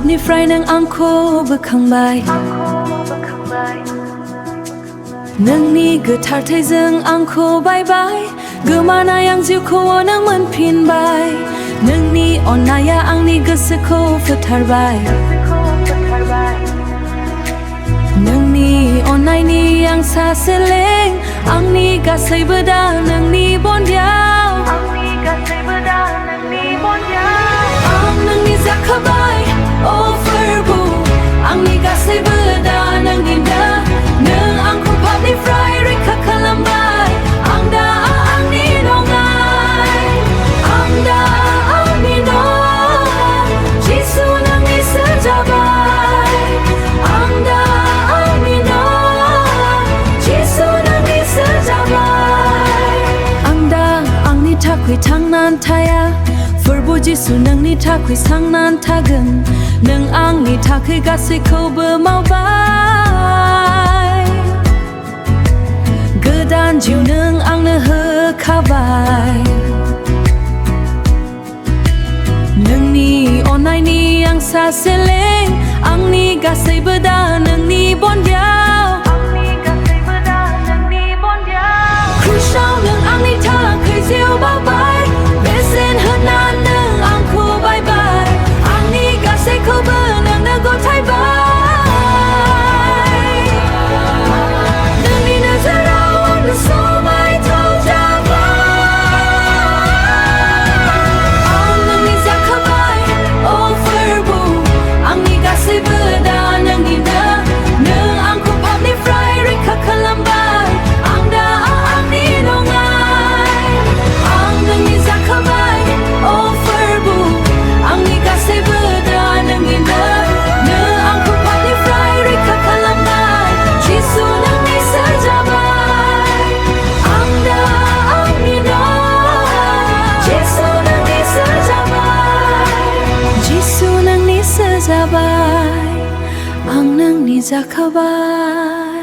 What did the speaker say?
Papniफ्राय नों आंखौ बोखांबाय नोंनि गोथार थैजों आंखौ बायबाय गोमानाय आं जिउखौ नों मोनफिनबाय नोंनि अननाया आंनि गोसोखौ फोथारबाय नोंनि अननायनि आं सासे लें आंनि गासैबो दा नोंनि बन्दियाव आं नोंनि जाखाबाय अ फोरबु आंनि गासैबो दा नोंनि दा नों आंखौ पापनिफ्राय रैखा खालामबाय आं दा आंनि नङाय आं दा आंनि नङा जिसु नोंनिसो जाबाय आं दा आंनि नङा जिसु नोंनिसो जाबाय आं दा आंनि थाखाय थांनानै थाया फोरबु जिसु नोंनि थाखाय थांनानै थागोन नों आंनि थाखाय गासैखौबो मावबाय गोदान जिउ नों आंनो होखाबाय नोंनि अननायनि आं सासे लें आंनि गासैबो दा नोंनि बन्दियाव क्रुसाव नों आंनि थाखाय जिउ बावबाय बेसेन होनानै नों आंखौ बायबाय आंनि गासैखौबो नोंनो गथायबाय नोंनि नोजोराव आंनो समायथाव जाबाय आं नोंनि जाखाबाय अ फोरबु आंनि गासैबो दा नोंनि दा नों आंखौ पापनिफ्राय रैखा खालामबाय आं दा आंनि नङाय आं नोंनि जाखाबाय अ फोरबु आंनि गासैबो दा नोंनि दा नों आंखौ पापनिफ्राय रैखा खालामबाय जिसु नोंनिसो जाबाय आं दा आंनि नङा जिसु नोंनिसो जाबाय जिसु नोंनिसो जाबाय आं नोंनि जाखाबाय